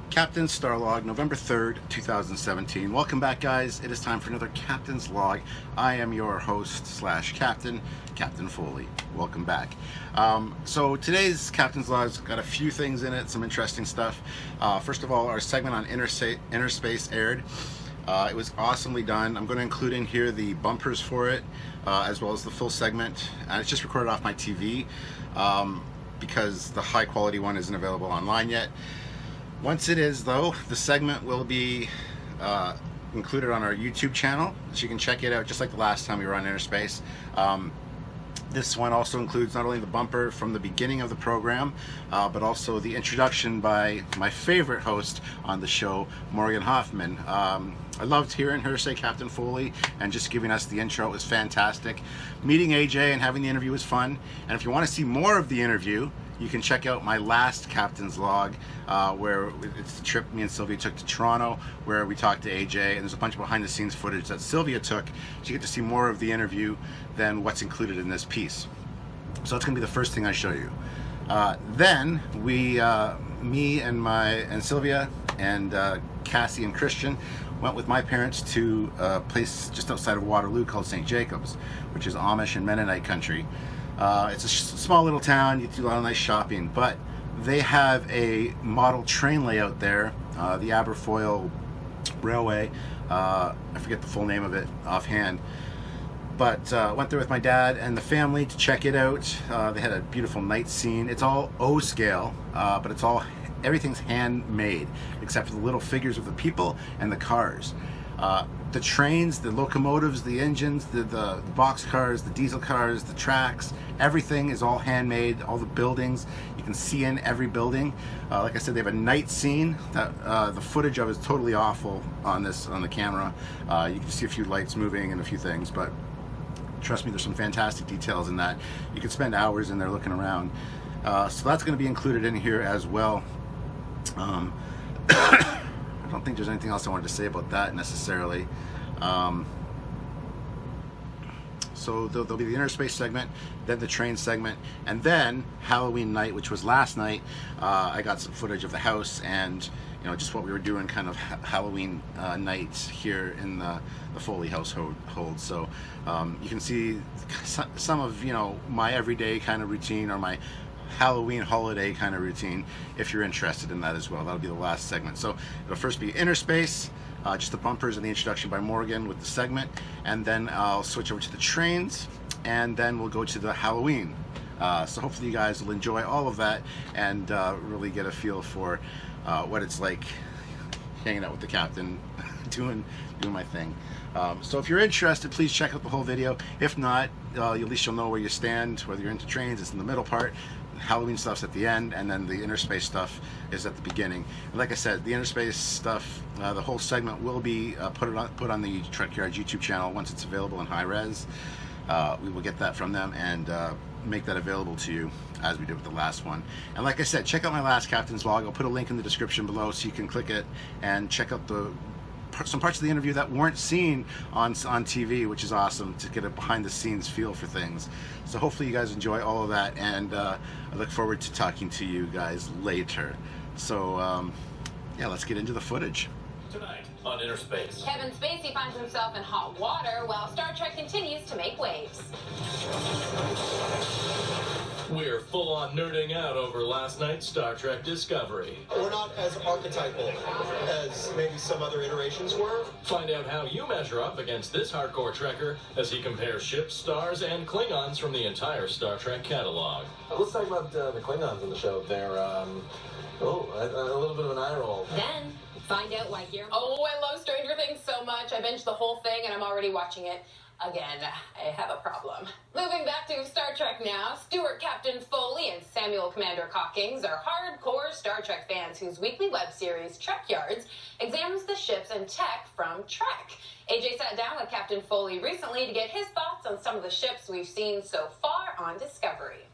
Captain's Star Log, November 3rd, 2017. Welcome back, guys. It is time for another Captain's Log. I am your host slash captain, Captain Foley. Welcome back. So today's Captain's Log's got a few things in it, some interesting stuff. First of all, our segment on InnerSpace aired. It was awesomely done. I'm going to include in here the bumpers for it, as well as the full segment. And it's just recorded off my TV because the high quality one isn't available online yet. Once it is, though, the segment will be included on our YouTube channel, so you can check it out just like the last time we were on InnerSpace. This one also includes not only the bumper from the beginning of the program, but also the introduction by my favorite host on the show, Morgan Hoffman. I loved hearing her say Captain Foley and just giving us the intro. It was fantastic. Meeting AJ and having the interview was fun. And if you want to see more of the interview, you can check out my last Captain's Log, where it's the trip me and Sylvia took to Toronto, where we talked to AJ, and there's a bunch of behind-the-scenes footage that Sylvia took, so you get to see more of the interview than what's included in this piece. So that's going to be the first thing I show you. Then we, me and Sylvia and Cassie and Christian went with my parents to a place just outside of Waterloo called St. Jacobs, which is Amish and Mennonite country. It's a small little town. You do a lot of nice shopping, but they have a model train layout there, the Aberfoyle Railway. I forget the full name of it offhand, but went there with my dad and the family to check it out. They had a beautiful night scene. It's all O scale, but everything's handmade except for the little figures of the people and the cars. The trains, the locomotives, the engines, the box cars, the diesel cars, the tracks, everything is all handmade. All the buildings, you can see in every building. Like I said, they have a night scene that the footage of is totally awful on the camera. You can see a few lights moving and a few things, but trust me, there's some fantastic details in that. You could spend hours in there looking around. So that's going to be included in here as well. I don't think there's anything else I wanted to say about that necessarily. So there'll be the InnerSpace segment, then the train segment, and then Halloween night, which was last night. I got some footage of the house and just what we were doing kind of Halloween nights here in the Foley household. So you can see some of my everyday kind of routine, or my Halloween holiday kind of routine, if you're interested in that as well. That'll be the last segment. So it'll first be InnerSpace, just the bumpers and the introduction by Morgan with the segment, and then I'll switch over to the trains, and then we'll go to the Halloween. So hopefully you guys will enjoy all of that and really get a feel for what it's like hanging out with the captain, doing my thing. So if you're interested, please check out the whole video. If not, at least you'll know where you stand. Whether you're into trains, it's in the middle part. Halloween stuff's at the end, and then the InnerSpace stuff is at the beginning. And like I said, the InnerSpace stuff, the whole segment will be put on the Truckyard YouTube channel once it's available in high res. We will get that from them and make that available to you as we did with the last one. And like I said, check out my last Captain's Log. I'll put a link in the description below so you can click it and check out some parts of the interview that weren't seen on TV, which is awesome to get a behind the scenes feel for things. So hopefully you guys enjoy all of that, and I look forward to talking to you guys later. So yeah, let's get into the footage. Tonight on InnerSpace, Kevin Spacey finds himself in hot water while Star Trek continues to make waves. we're full-on nerding out over last night's Star Trek Discovery. We're not as archetypal as maybe some other iterations were. Find out how you measure up against this hardcore Trekker as he compares ships, stars, and Klingons from the entire Star Trek catalog. Let's talk about the Klingons in the show. They're, a little bit of an eye roll. Then, find out why Guillermo... Oh, I love Stranger Things so much. I binged the whole thing, and I'm already watching it again. I have a problem. Moving back to Star Trek now, Stuart Captain Foley and Samuel Commander Cockings are hardcore Star Trek fans whose weekly web series, Trek Yards, examines the ships and tech from Trek. AJ sat down with Captain Foley recently to get his thoughts on some of the ships we've seen so far on Discovery.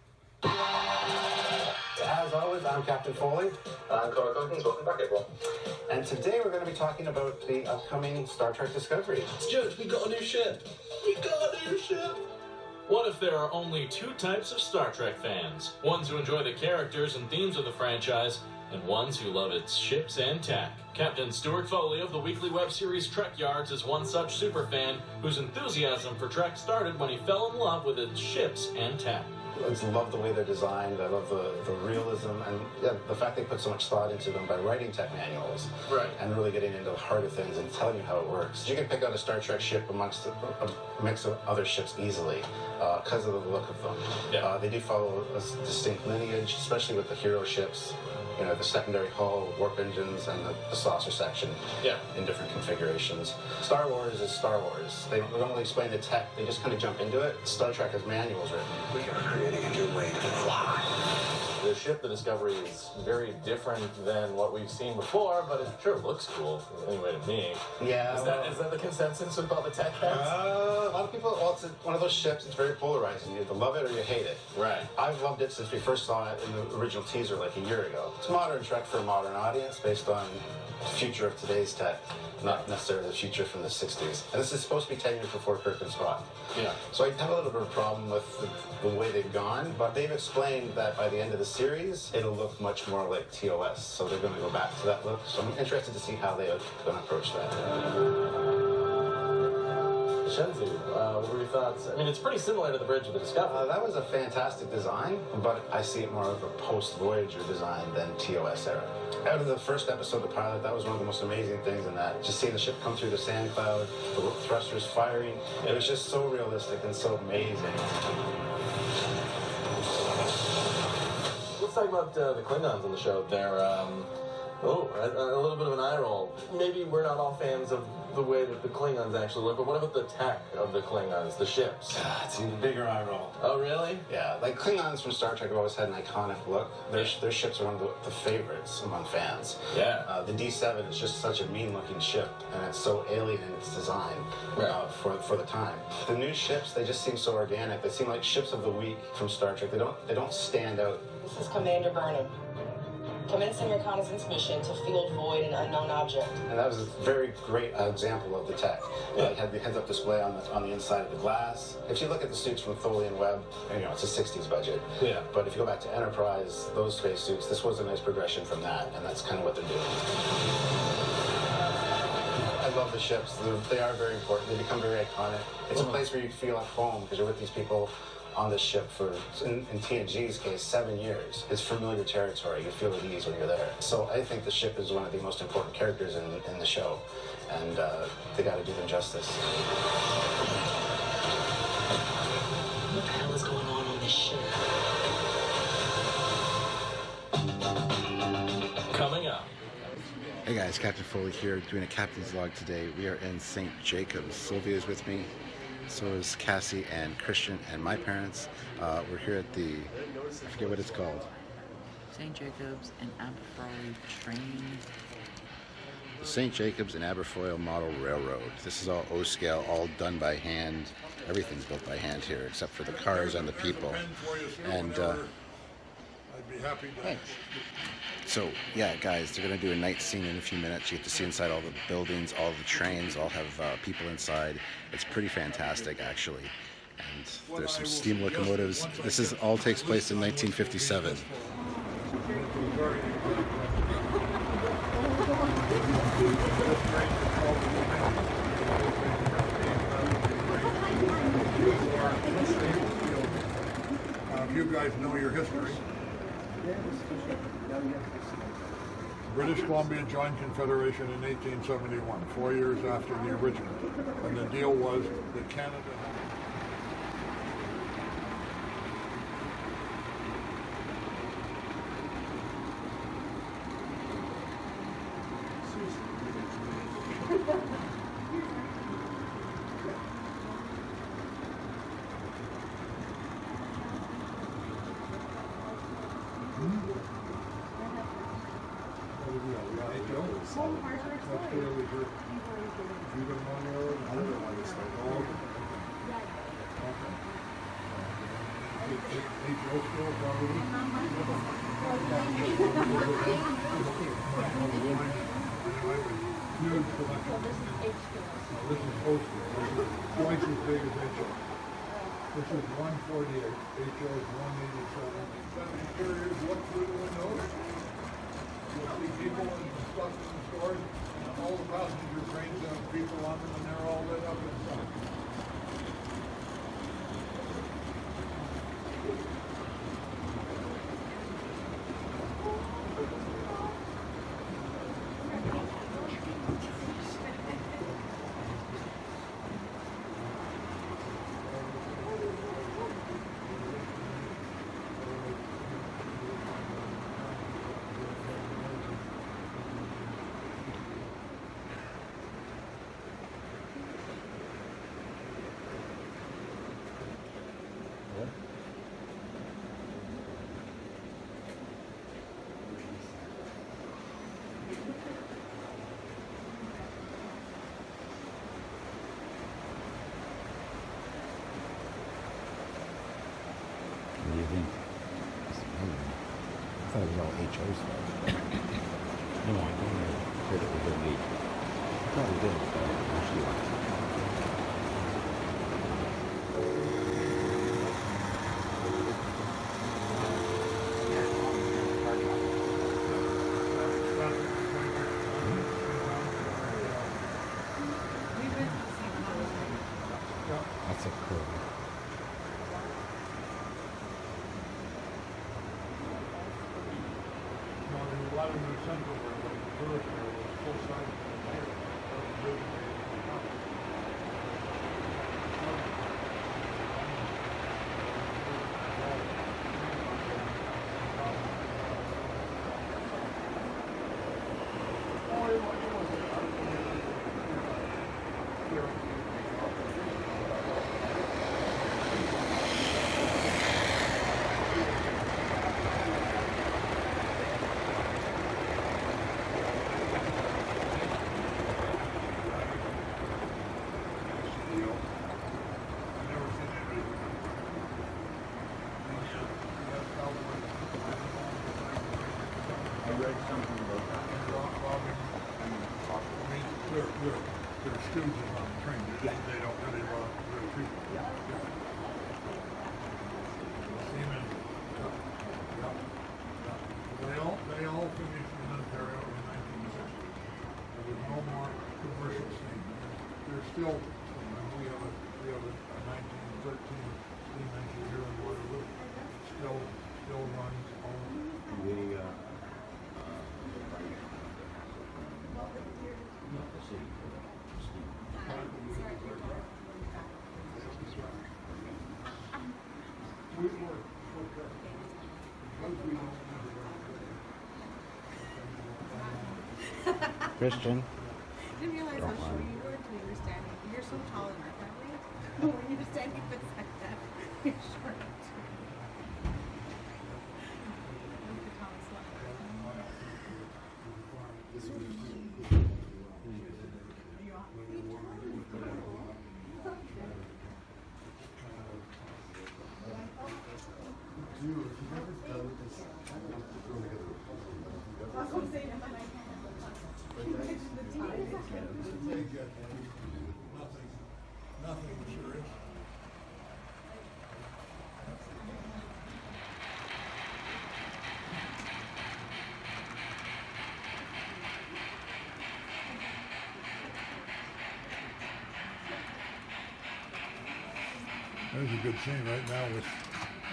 As always, I'm Captain Foley. I'm Connor Cockings. Welcome back, everyone. And today we're going to be talking about the upcoming Star Trek Discovery. Stuart, we got a new ship. We got a new ship. What if there are only two types of Star Trek fans? Ones who enjoy the characters and themes of the franchise, and ones who love its ships and tech. Captain Stuart Foley of the weekly web series Trek Yards is one such superfan whose enthusiasm for Trek started when he fell in love with its ships and tech. I just love the way they're designed. I love the realism and the fact they put so much thought into them by writing tech manuals. Right. And really getting into the heart of things and telling you how it works. You can pick out a Star Trek ship amongst a mix of other ships easily because of the look of them. Yeah. They do follow a distinct lineage, especially with the hero ships. You know, the secondary hull, warp engines, and the saucer section in different configurations. Star Wars is Star Wars. They don't really explain the tech, they just kind of jump into it. Star Trek has manuals written. We are creating a new way to fly. The ship, the Discovery, is very different than what we've seen before, but it sure looks cool, anyway, to me. Yeah. Is that the consensus with all the tech heads? A lot of people, well, it's one of those ships, it's very polarizing. You either love it or you hate it. Right. I've loved it since we first saw it in the original teaser like a year ago. It's modern Trek for a modern audience based on the future of today's tech, not necessarily the future from the 60s. And this is supposed to be 10 years before Kirk and Spock. Yeah. So I have a little bit of a problem with the way they've gone, but they've explained that by the end of the series, it'll look much more like TOS. So they're going to go back to that look. So I'm interested to see how they're going to approach that. Shenzhou, what were your thoughts? I mean, it's pretty similar to the bridge of the Discovery. That was a fantastic design, but I see it more of a post-Voyager design than TOS era. Out of the first episode, the pilot, that was one of the most amazing things in that. Just seeing the ship come through the sand cloud, the thrusters firing, it was just so realistic and so amazing. Let's talk about the Klingons on the show. They're, a little bit of an eye roll. Maybe we're not all fans of the way that the Klingons actually look, but what about the tech of the Klingons, the ships? It's an even bigger eye roll. Oh, really? Yeah, like Klingons from Star Trek have always had an iconic look. Their ships are one of the favorites among fans. Yeah. The D7 is just such a mean-looking ship, and it's so alien in its design for the time. The new ships, they just seem so organic. They seem like ships of the week from Star Trek. They don't stand out. This is Commander Burnham. Commencing reconnaissance mission to field void an unknown object. And that was a very great example of the tech. It had the heads-up display on the inside of the glass. If you look at the suits from Foley and Webb, it's a 60s budget. Yeah. But if you go back to Enterprise, those space suits, this was a nice progression from that, and that's kind of what they're doing. I love the ships. They are very important. They become very iconic. It's a place where you feel at home because you're with these people on this ship for, in TNG's case, 7 years. It's familiar territory. You feel at ease when you're there. So I think the ship is one of the most important characters in the show, and they got to do them justice. What the hell is going on this ship? Coming up. Hey guys, Captain Foley here, doing a captain's log today. We are in St. Jacobs. Sylvia is with me. So is Cassie and Christian and my parents. We're here at the, I forget what it's called. St. Jacobs and Aberfoyle train. St. Jacobs and Aberfoyle Model Railroad. This is all O-scale, all done by hand. Everything's built by hand here, except for the cars and the people. And I'd be happy to. thanks. So yeah, guys, they're gonna do a night scene in a few minutes. You get to see inside all the buildings, all the trains, all have people inside. It's pretty fantastic, actually. And there's some steam locomotives. This is all takes place in 1957. You guys know your history. British Columbia joined Confederation in 1871, 4 years after the original. And the deal was that Canada... This is posted. Twice as big as HO. This is 148. HO is 187. Interiors look through the windows. people and stuff in the stores, and all the passenger trains have people on them, and they're all lit up inside. What do you think? It's amazing. I thought it was all HO stuff. No, I heard it was a leak. I thought it did, but actually. That's a cool. There's a lot of new central where the village there was full size here. They're stooges on the train. They don't really run real people. Seamen. They all finished in Ontario in 1960. There was no more commercial steam. There's still, we have a 1913 steam engine here in Waterloo. Still runs all. Christian. I didn't realize how short you were until you were standing. You're so tall in our family. But when you're standing beside that, you're short. Nothing serious. There's a good scene right now with,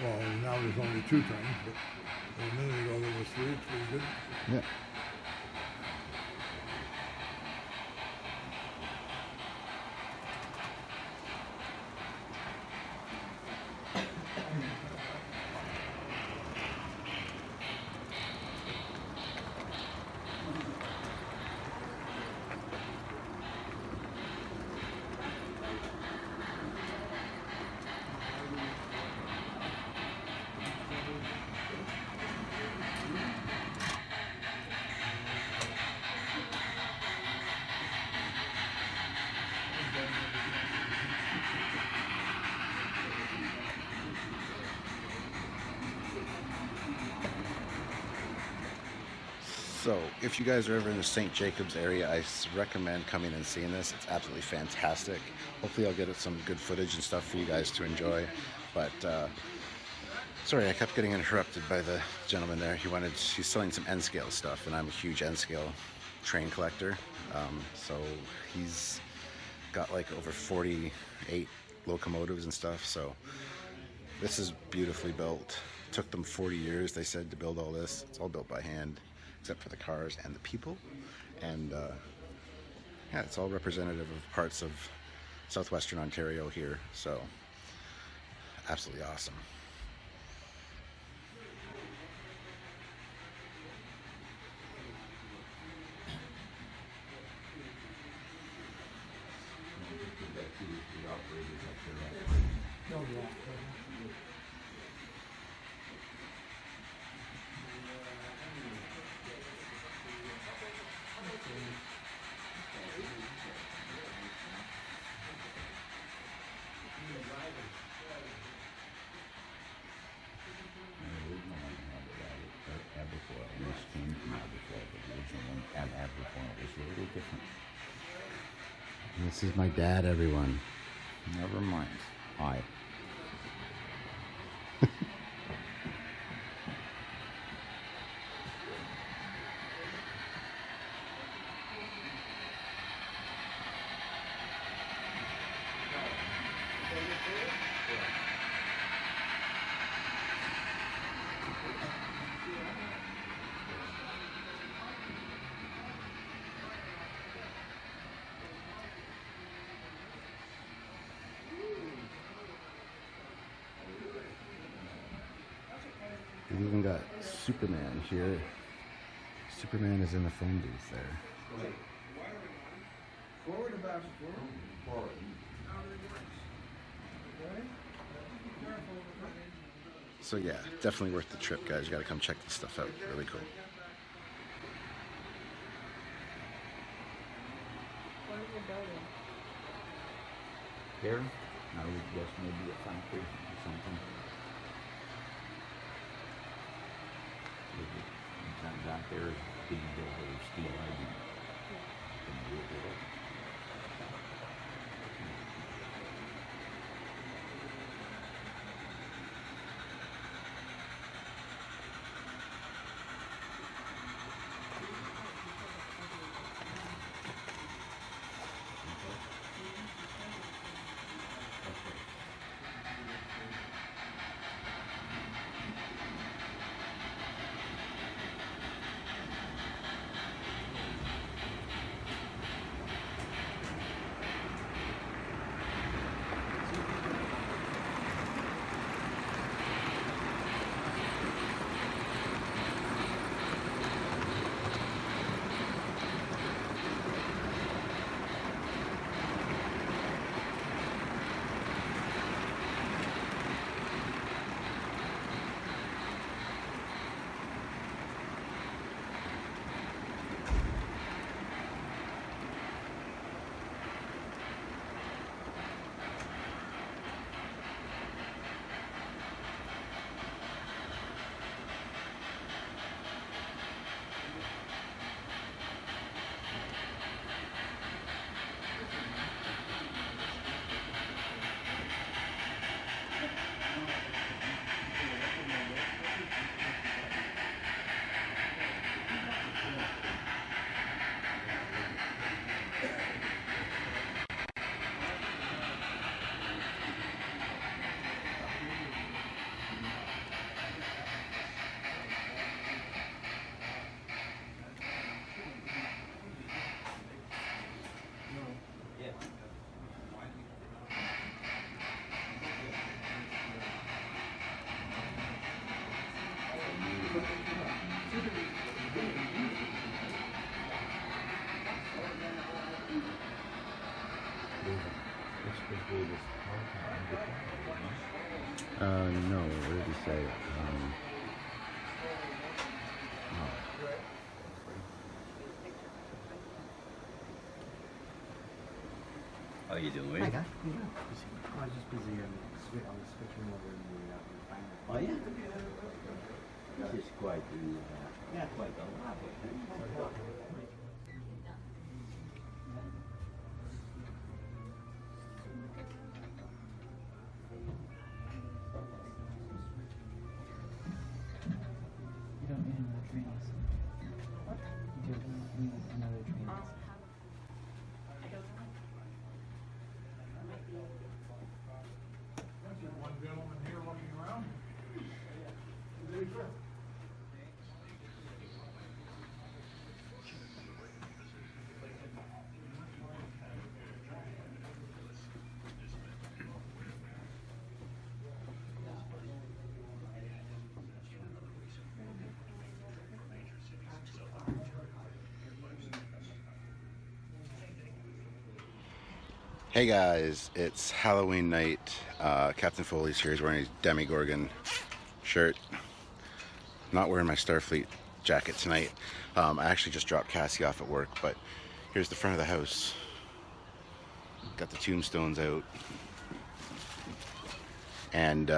well, now there's only 2 trains, but a minute ago there was 3. It's pretty good. Yeah. So, if you guys are ever in the St. Jacobs area, I recommend coming and seeing this. It's absolutely fantastic. Hopefully I'll get some good footage and stuff for you guys to enjoy. But Sorry, I kept getting interrupted by the gentleman there. He's selling some N-scale stuff, and I'm a huge N-scale train collector. So he's got like over 48 locomotives and stuff. So this is beautifully built. It took them 40 years, they said, to build all this. It's all built by hand, except for the cars and the people. And yeah, it's all representative of parts of southwestern Ontario here. So absolutely awesome. This is my dad, everyone. Never mind. Hi. We've even got Superman here. Superman is in the phone booth there. Forward or back? Forward. So yeah, definitely worth the trip, guys. You gotta come check this stuff out. Really cool. What are you building? Here, I would guess maybe a factory or something. That there is being built with steel ID. No, what did he say? How you doing? Hi, guy. I was just busy on the switching over in the refinery. Oh, yeah? This is quite quite a lot. One gentleman here looking around. Hey guys, it's Halloween night. Captain Foley's here. He's wearing his Demogorgon shirt. Not wearing my Starfleet jacket tonight. I actually just dropped Cassie off at work, but here's the front of the house. Got the tombstones out. And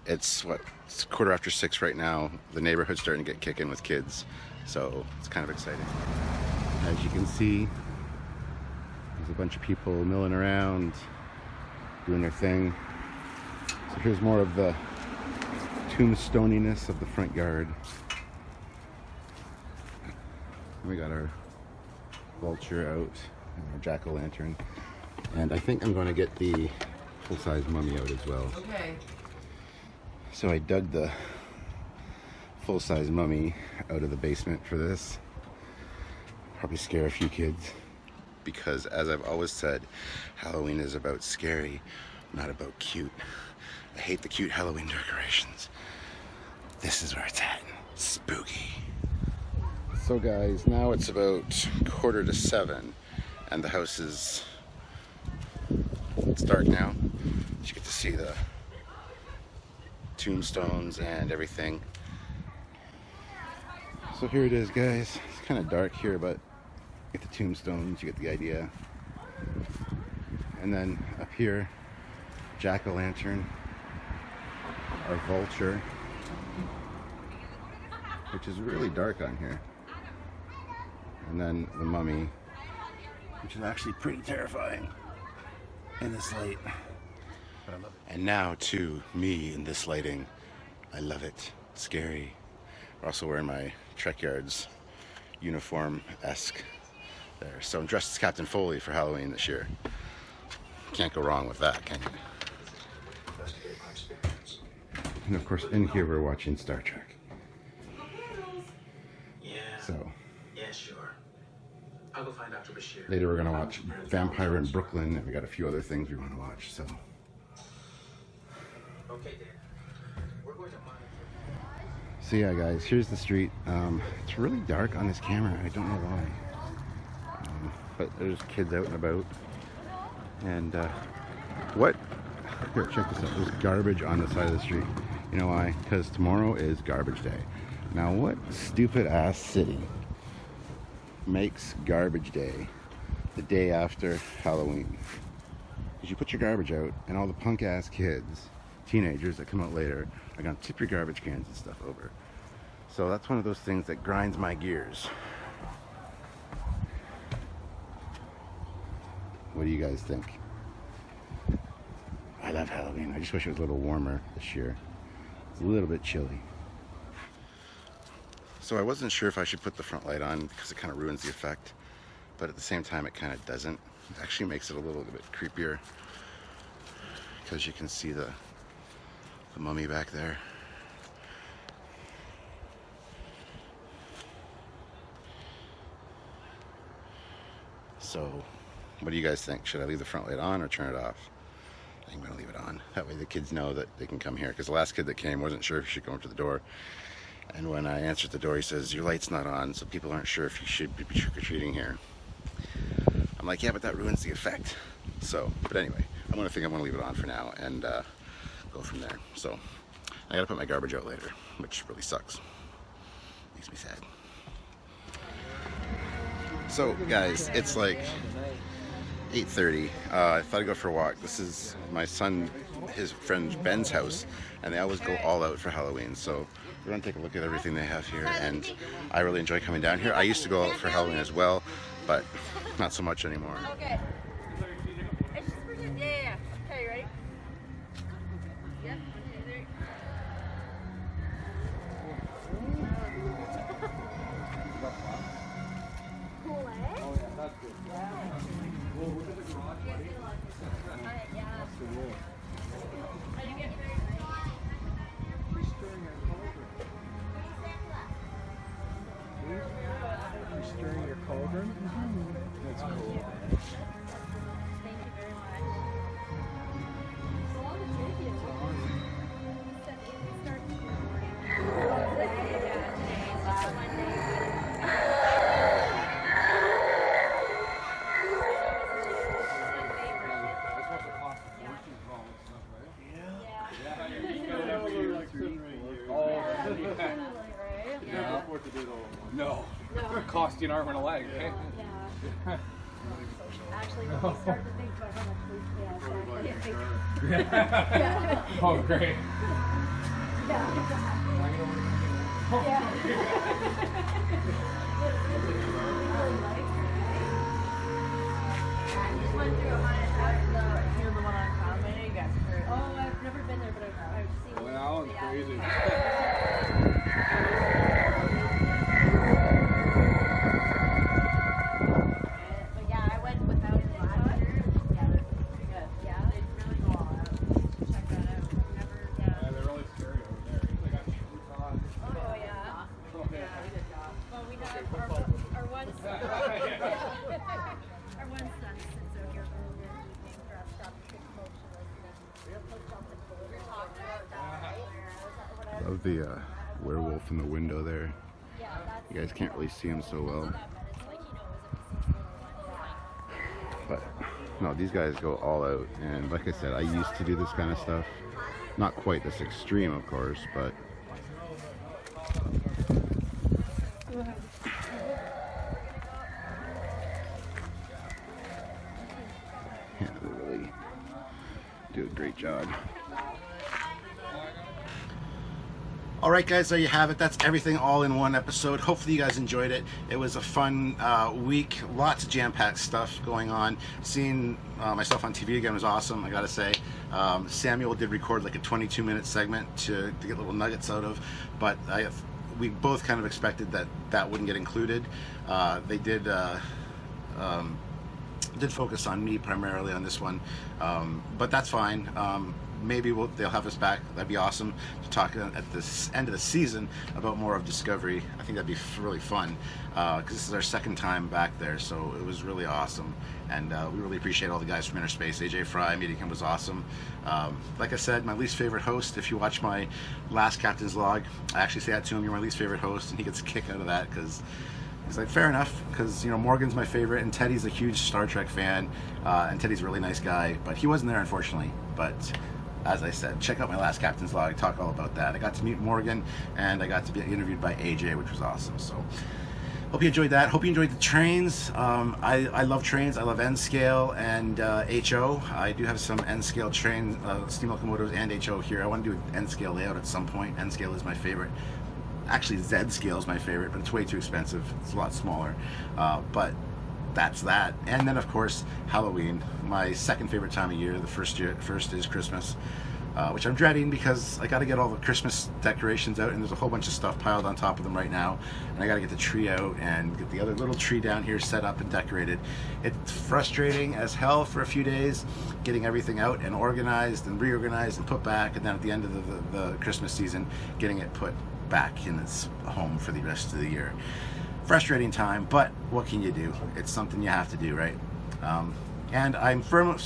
it's 6:15 right now. The neighborhood's starting to get kicking with kids, so it's kind of exciting. As you can see, there's a bunch of people milling around, doing their thing. So here's more of the tombstoniness of the front yard. We got our vulture out and our jack-o'-lantern. And I think I'm going to get the full-size mummy out as well. Okay. So I dug the full-size mummy out of the basement for this. Probably scare a few kids. Because as I've always said, Halloween is about scary, not about cute. I hate the cute Halloween decorations. This is where it's at. Spooky. So guys, now it's about 6:45 and the house it's dark now. You get to see the tombstones and everything. So here it is, guys. It's kind of dark here, but you get the tombstones, you get the idea. And then up here, jack-o'-lantern, our vulture, which is really dark on here. And then the mummy, which is actually pretty terrifying in this light. But I love it. And now to me in this lighting, I love it. Scary. We're also wearing my Trek Yards uniform-esque there. So I'm dressed as Captain Foley for Halloween this year. Can't go wrong with that, can you? And of course, in here we're watching Star Trek. Yeah. So Yeah, sure. I'll go find Dr. Bashir. later we're gonna watch Vampire in Brooklyn, and we got a few other things we want to watch. So Okay, Dan. We're going to monitor. so yeah, guys, here's the street. It's really dark on this camera. I don't know why. But there's kids out and about. And what? Here, check this out. There's garbage on the side of the street. You know why? Because tomorrow is garbage day. Now, what stupid ass city makes garbage day the day after Halloween? Because you put your garbage out, and all the punk ass kids, teenagers that come out later, are gonna tip your garbage cans and stuff over. So that's one of those things that grinds my gears. What do you guys think? I love Halloween. I just wish it was a little warmer this year. It's a little bit chilly. So I wasn't sure if I should put the front light on because it kind of ruins the effect. But at the same time, it kind of doesn't. It actually makes it a little bit creepier. Because you can see the mummy back there. So, what do you guys think? Should I leave the front light on or turn it off? I think I'm going to leave it on. That way the kids know that they can come here. Because the last kid that came wasn't sure if he should go up to the door. And when I answered the door, he says, your light's not on, so people aren't sure if you should be trick-or-treating here. I'm like, yeah, but that ruins the effect. So, but anyway, I'm going to leave it on for now and go from there. So, I got to put my garbage out later, which really sucks. Makes me sad. So, guys, it's like 8:30. I thought I'd go for a walk. This is my son, his friend Ben's house, and they always go all out for Halloween. So we're gonna take a look at everything they have here, and I really enjoy coming down here. I used to go out for Halloween as well, but not so much anymore. Okay. It's just pretend. Yeah. Okay, you ready? Yep. 1, 2, 3. Cool, eh? Stirring your cauldron? That's cool. Thank you very No. Cost you an arm and a leg, eh? Yeah. Actually, when we start to think about how much we pay, yeah. Oh, great. Oh, I've never been there, but I've seen. Well, that one's crazy. But yeah, I went without it last year. Yeah, they're pretty good. Yeah, they really go all out. Check that out. Never, Yeah, they're really scary over there. They got shoots on. Oh yeah. Well, we have our one son. Our one son sits out here early in the evening for us to pick motion. Love the werewolf in the window there. You guys can't really see him so well. But no, these guys go all out, and like I said, I used to do this kind of stuff. Not quite this extreme, of course, but yeah, they really do a great job. Alright guys, there you have it. That's everything all in one episode. Hopefully you guys enjoyed it. It was a fun week. Lots of jam-packed stuff going on. Seeing myself on TV again was awesome, I gotta say. Samuel did record like a 22-minute segment to get little nuggets out of, but we both kind of expected that wouldn't get included. They did focus on me primarily on this one, but that's fine. Maybe they'll have us back. That'd be awesome to talk at this end of the season about more of Discovery. I think that'd be really fun because this is our second time back there, so it was really awesome. And we really appreciate all the guys from InnerSpace. AJ Fry, meeting him was awesome. Like I said, my least favorite host. If you watch my last Captain's Log, I actually say that to him, you're my least favorite host, and he gets a kick out of that because he's like, fair enough, because you know Morgan's my favorite, and Teddy's a huge Star Trek fan, and Teddy's a really nice guy, but he wasn't there unfortunately. But as I said, check out my last Captain's Log. I talk all about that. I got to meet Morgan, and I got to be interviewed by AJ, which was awesome. So hope you enjoyed that. Hope you enjoyed the trains. I love trains. I love N-scale and HO. I do have some N-scale train steam locomotives and HO here. I want to do an N-scale layout at some point. N-scale is my favorite. Actually, Z-scale is my favorite, but it's way too expensive. It's a lot smaller. But that's that. And then of course Halloween, my second favorite time of year. The first is Christmas, which I'm dreading because I got to get all the Christmas decorations out, and there's a whole bunch of stuff piled on top of them right now, and I got to get the tree out and get the other little tree down here set up and decorated. It's frustrating as hell for a few days getting everything out and organized and reorganized and put back, and then at the end of the Christmas season getting it put back in its home for the rest of the year. Frustrating time, but what can you do? It's something you have to do, right? And I'm firm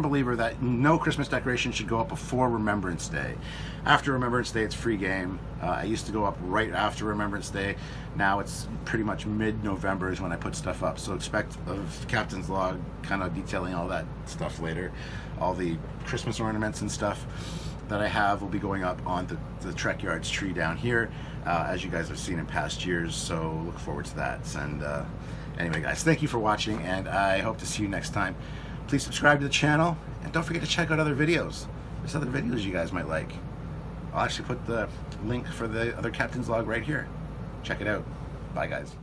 believer that no Christmas decoration should go up before Remembrance Day. After Remembrance Day, it's free game. I used to go up right after Remembrance Day. Now it's pretty much mid-November is when I put stuff up. So expect a Captain's Log kind of detailing all that stuff later. All the Christmas ornaments and stuff that I have will be going up on the Trek Yards tree down here, as you guys have seen in past years, so look forward to that. And anyway guys, thank you for watching, and I hope to see you next time. Please subscribe to the channel, and don't forget to check out other videos. There's other videos you guys might like. I'll actually put the link for the other Captain's Log right here. Check it out. Bye guys.